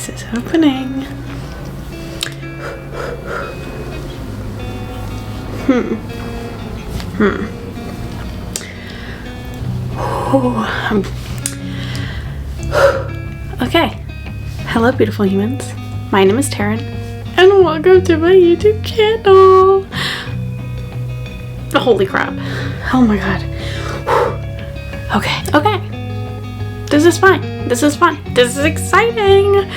This is opening. Okay. Hello, beautiful humans. My name is Taryn, and welcome to my YouTube channel. Holy crap. Oh my god. Okay. This is fine. This is fun. This is exciting.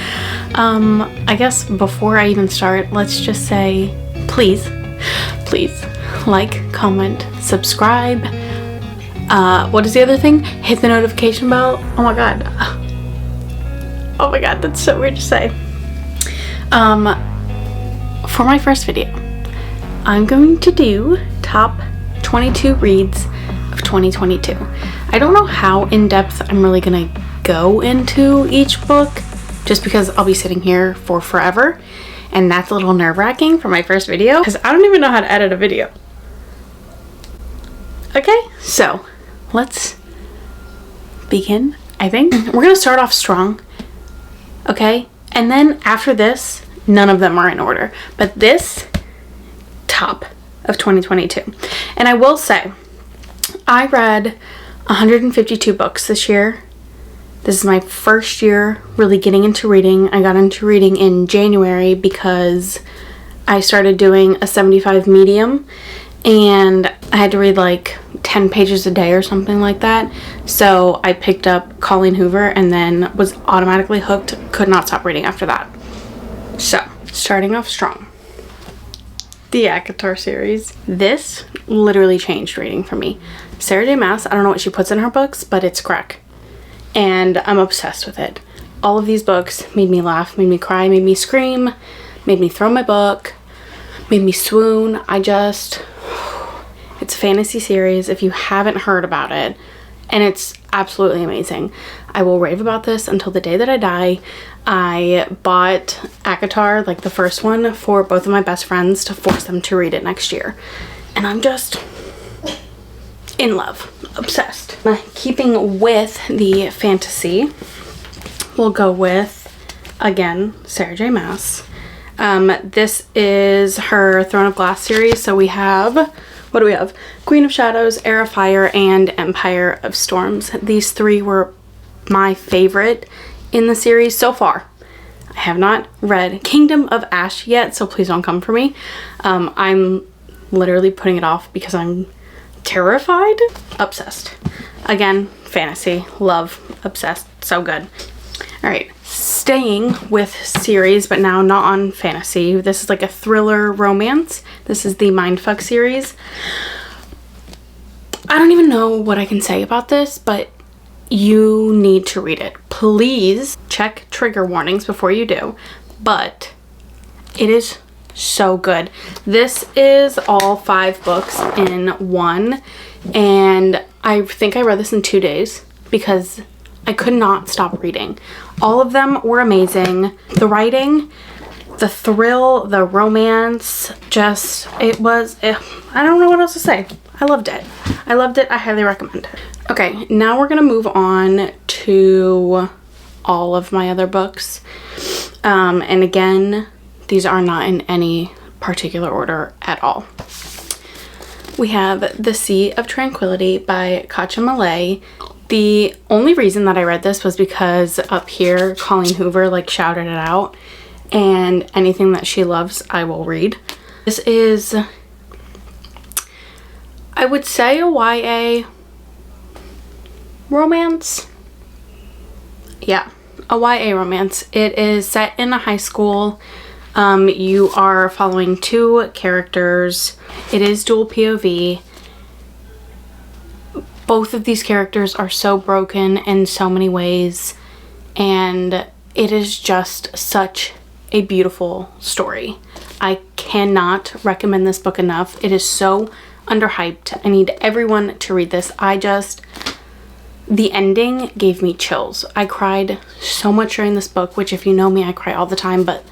I guess before I even start, let's just say, please like, comment, subscribe. What is the other thing? Hit the notification bell. Oh my god, that's so weird to say. For my first video, I'm going to do top 22 reads of 2022. I don't know how in-depth I'm really gonna go into each book, just because I'll be sitting here for forever, and that's a little nerve-wracking for my first video, because I don't even know how to edit a video. Okay, so let's begin. I think we're gonna start off strong, okay? And then after this, none of them are in order, but this, top of 2022. And I will say, I read 152 books this year. This is my first year really getting into reading. I got into reading in January because I started doing a 75 medium, and I had to read like 10 pages a day or something like that. So I picked up Colleen Hoover and then was automatically hooked. Could not stop reading after that. So, starting off strong. The ACOTAR series. This literally changed reading for me. Sarah J. Maas, I don't know what she puts in her books, but it's crack. And I'm obsessed with it. All of these books made me laugh, made me cry, made me scream, made me throw my book, made me swoon. It's a fantasy series if you haven't heard about it, and it's absolutely amazing. I will rave about this until the day that I die. I bought ACOTAR, like the first one, for both of my best friends to force them to read it next year. And I'm just in love, obsessed. Keeping with the fantasy, we'll go with, again, Sarah J. Maas. This is her Throne of Glass series. So we have, what do we have? Queen of Shadows, Heir of Fire, and Empire of Storms. These three were my favorite in the series so far. I have not read Kingdom of Ash yet, so please don't come for me. I'm literally putting it off because I'm terrified. Obsessed. Again, fantasy, love, obsessed, so good. All right, staying with series, but now not on fantasy. This is like a thriller romance. This is the Mindfuck series. I don't even know what I can say about this, but you need to read it. Please check trigger warnings before you do, but it is so good. This is all 5 books in one, and I think I read this in 2 days because I could not stop reading. All of them were amazing. The writing, the thrill, the romance, just, it was, I don't know what else to say. I loved it. I highly recommend it. Okay, now we're gonna move on to all of my other books. And again, these are not in any particular order at all. We have The Sea of Tranquility by Katja Malay. The only reason that I read this was because up here, Colleen Hoover like shouted it out, and anything that she loves, I will read. This is, I would say, a YA romance. Yeah, a YA romance. It is set in a high school. You are following 2 characters. It is dual POV. Both of these characters are so broken in so many ways, and it is just such a beautiful story. I cannot recommend this book enough. It is so underhyped. I need everyone to read this. The ending gave me chills. I cried so much during this book, which if you know me, I cry all the time, but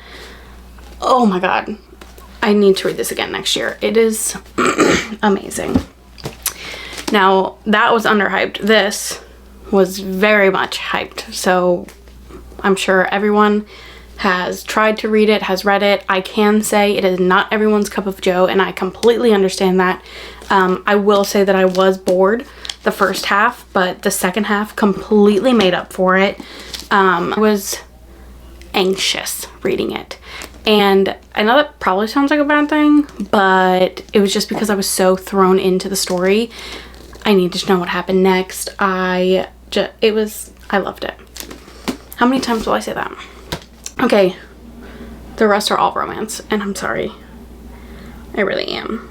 oh my god, I need to read this again next year. It is amazing. Now, that was underhyped. This was very much hyped, so I'm sure everyone has tried to read it, has read it. I can say it is not everyone's cup of joe, and I completely understand that. I will say that I was bored the first half, but the second half completely made up for it. I was anxious reading it. And I know that probably sounds like a bad thing, but it was just because I was so thrown into the story. I needed to know what happened next. I loved it. How many times will I say that? Okay, the rest are all romance, and I'm sorry. I really am.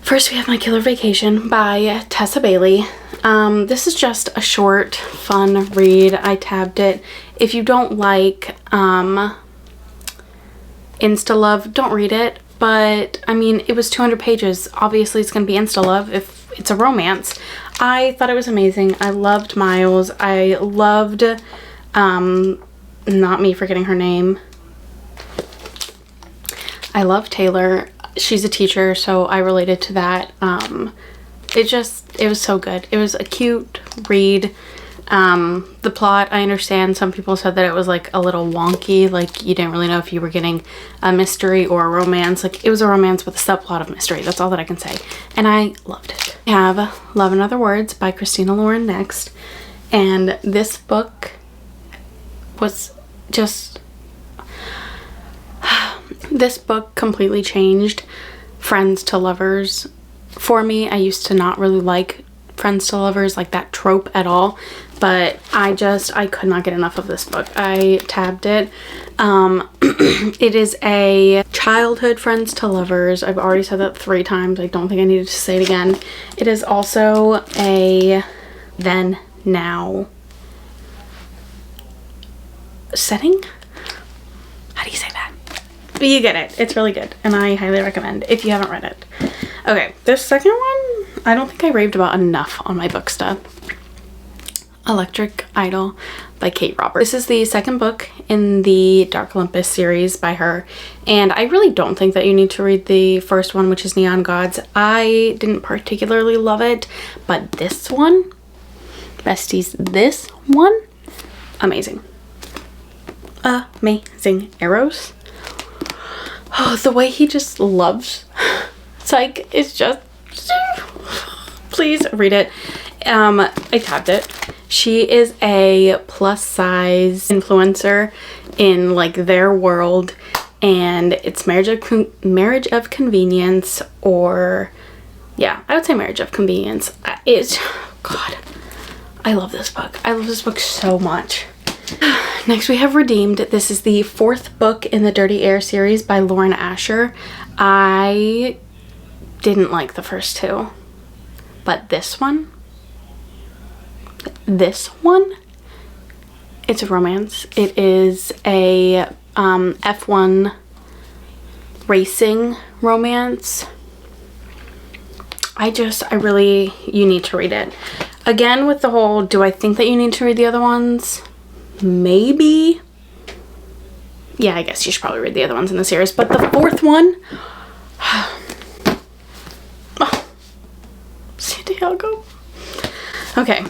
First, we have My Killer Vacation by Tessa Bailey. This is just a short, fun read. I tabbed it. If you don't like insta-love, don't read it. But, I mean, it was 200 pages. Obviously, it's going to be insta-love if it's a romance. I thought it was amazing. I loved Miles. I loved, not me forgetting her name. I love Taylor. She's a teacher, so I related to that. It was so good. It was a cute read. The plot, I understand some people said that it was like a little wonky, like you didn't really know if you were getting a mystery or a romance. Like, it was a romance with a subplot of mystery. That's all that I can say, and I loved it. I have Love and Other Words by Christina Lauren next, and this book was just this book completely changed friends to lovers for me. I used to not really like friends to lovers, like that trope at all, but I could not get enough of this book. I tabbed it. It is a childhood friends to lovers. I've already said that 3 times. I don't think I needed to say it again. It is also a then now setting. How do you say that? But you get it. It's really good, and I highly recommend if you haven't read it. Okay, this second one, I don't think I raved about enough on my Booksta. Electric Idol by Kate Roberts. This is the second book in the Dark Olympus series by her, and I really don't think that you need to read the first one, which is Neon Gods. I didn't particularly love it, but this one, besties, this one, amazing. Amazing. Eros. Oh, the way he just loves Psych is just, please read it. I tabbed it. She is a plus size influencer in like their world, and it's marriage of convenience, or yeah, I would say marriage of convenience. It's, God, I love this book. I love this book so much. Next we have Redeemed. This is the 4th book in the Dirty Air series by Lauren Asher. I didn't like the first 2, but this one, it's a romance. It is a F1 racing romance. You need to read it. Again, with the whole, do I think that you need to read the other ones? Maybe. Yeah, I guess you should probably read the other ones in the series, but the 4th one, Santiago. Okay,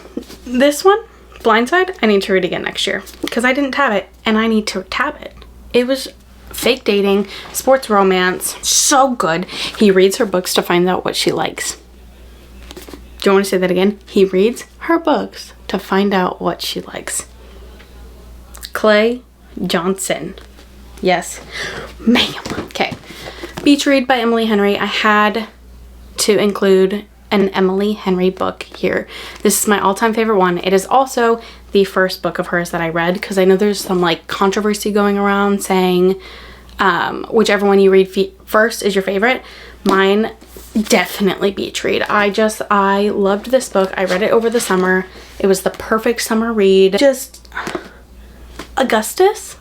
this one, Blindside, I need to read again next year because I didn't tab it, and I need to tab it. It was fake dating, sports romance, so good. He reads her books to find out what she likes. Do you want to say that again? He reads her books to find out what she likes. Clay Johnson. Yes, ma'am. Okay. Beach Read by Emily Henry. I had to include an Emily Henry book here. This is my all-time favorite one. It is also the first book of hers that I read, because I know there's some like controversy going around saying whichever one you read first is your favorite. Mine, definitely Beach Read. I loved this book. I read it over the summer. It was the perfect summer read. Just Augustus.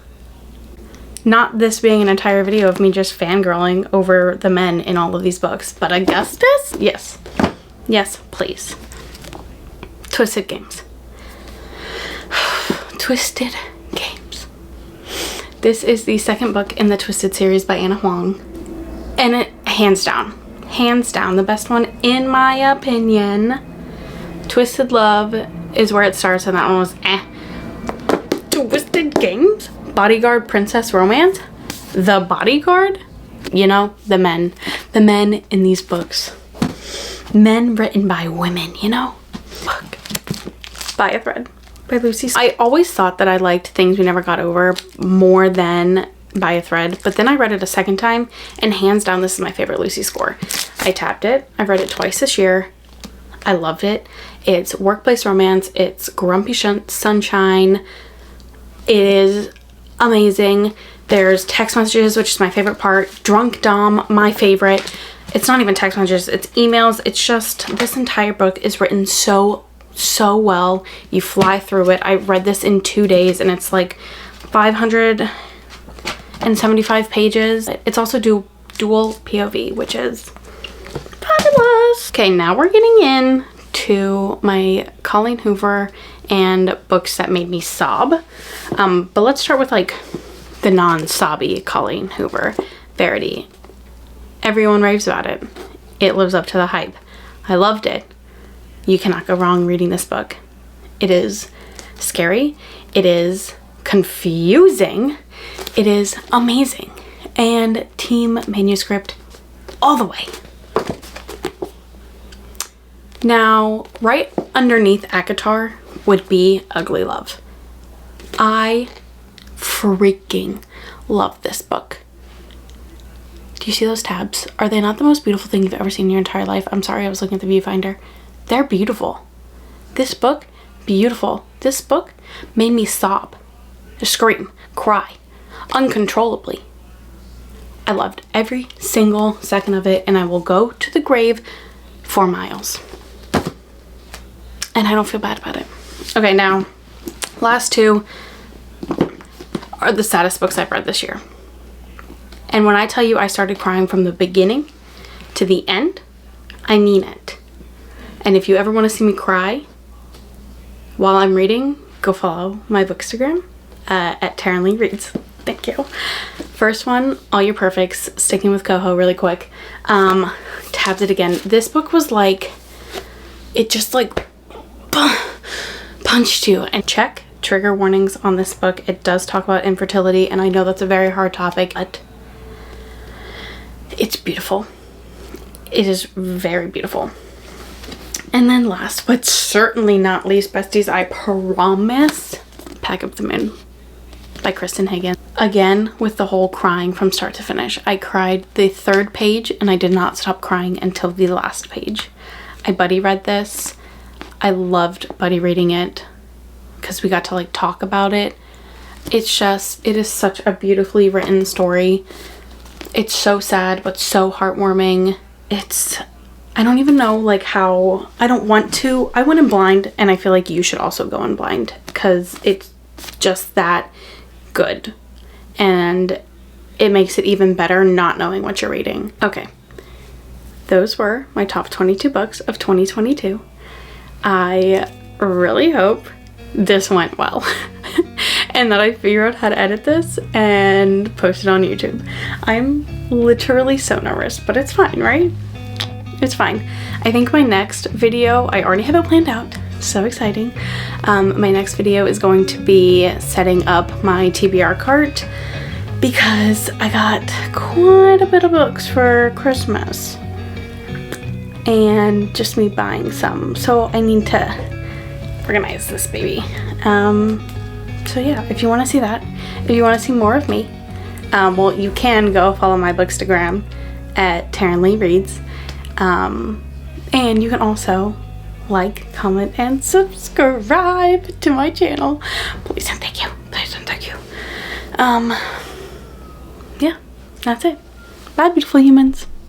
Not this being an entire video of me just fangirling over the men in all of these books, but Augustus? Yes. Yes, please. Twisted Games. Twisted Games. This is the 2nd book in the Twisted series by Anna Huang, and it, hands down, the best one in my opinion. Twisted Love is where it starts, and that one was Twisted games, bodyguard princess romance, the bodyguard, you know, the men in these books, men written by women, you know. Look, By a Thread by Lucy. I always thought that I liked Things We Never Got Over more than By a Thread, but then I read it a second time, and hands down this is my favorite Lucy score. I tapped it. I've read it twice this year. I loved it. It's workplace romance. It's grumpy sunshine. It is amazing. There's text messages, which is my favorite part. Drunk Dom, my favorite. It's not even text messages, it's emails. It's just, this entire book is written so well. You fly through it. I read this in 2 days, and it's like 575 pages. It's also dual POV, which is fabulous. Okay, now we're getting in to my Colleen Hoover and books that made me sob. But let's start with like the non-sobby Colleen Hoover. Verity. Everyone raves about it. It lives up to the hype. I loved it. You cannot go wrong reading this book. It is scary. It is confusing. It is amazing. And team manuscript all the way. Now, right underneath ACOTAR would be Ugly Love. I freaking love this book. Do you see those tabs? Are they not the most beautiful thing you've ever seen in your entire life? I'm sorry, I was looking at the viewfinder. They're beautiful. This book, beautiful. This book made me sob, scream, cry, uncontrollably. I loved every single second of it, and I will go to the grave for miles. And I don't feel bad about it. Okay, now, last two are the saddest books I've read this year. And when I tell you I started crying from the beginning to the end, I mean it. And if you ever want to see me cry while I'm reading, go follow my bookstagram at Taryn Lee Reads. Thank you. First one, All Your Perfects, sticking with Coho really quick. Tabbed it again. This book was like, it just like punched you. And check trigger warnings on this book. It does talk about infertility, and I know that's a very hard topic, but it's beautiful. It is very beautiful. And then last but certainly not least, besties, I promise, Pack Up the Moon by Kristen Hagen. Again, with the whole crying from start to finish. I cried the third page, and I did not stop crying until the last page. I buddy read this. I loved buddy reading it because we got to like talk about it. It's just, it is such a beautifully written story. It's so sad, but so heartwarming. I don't even know like how, I don't want to. I went in blind, and I feel like you should also go in blind because it's just that good. And it makes it even better not knowing what you're reading. Okay. Those were my top 22 books of 2022. I really hope this went well and that I figure out how to edit this and post it on YouTube. I'm literally so nervous, but it's fine, right? It's fine. I think my next video, I already have it planned out. So exciting. My next video is going to be setting up my TBR cart because I got quite a bit of books for Christmas and just me buying some. So I need to organize this baby. So yeah, if you want to see that, if you want to see more of me, well, you can go follow my bookstagram at Taryn Lee Reads. And you can also like, comment, and subscribe to my channel. Please and thank you. Please and thank you. Yeah, that's it. Bye, beautiful humans.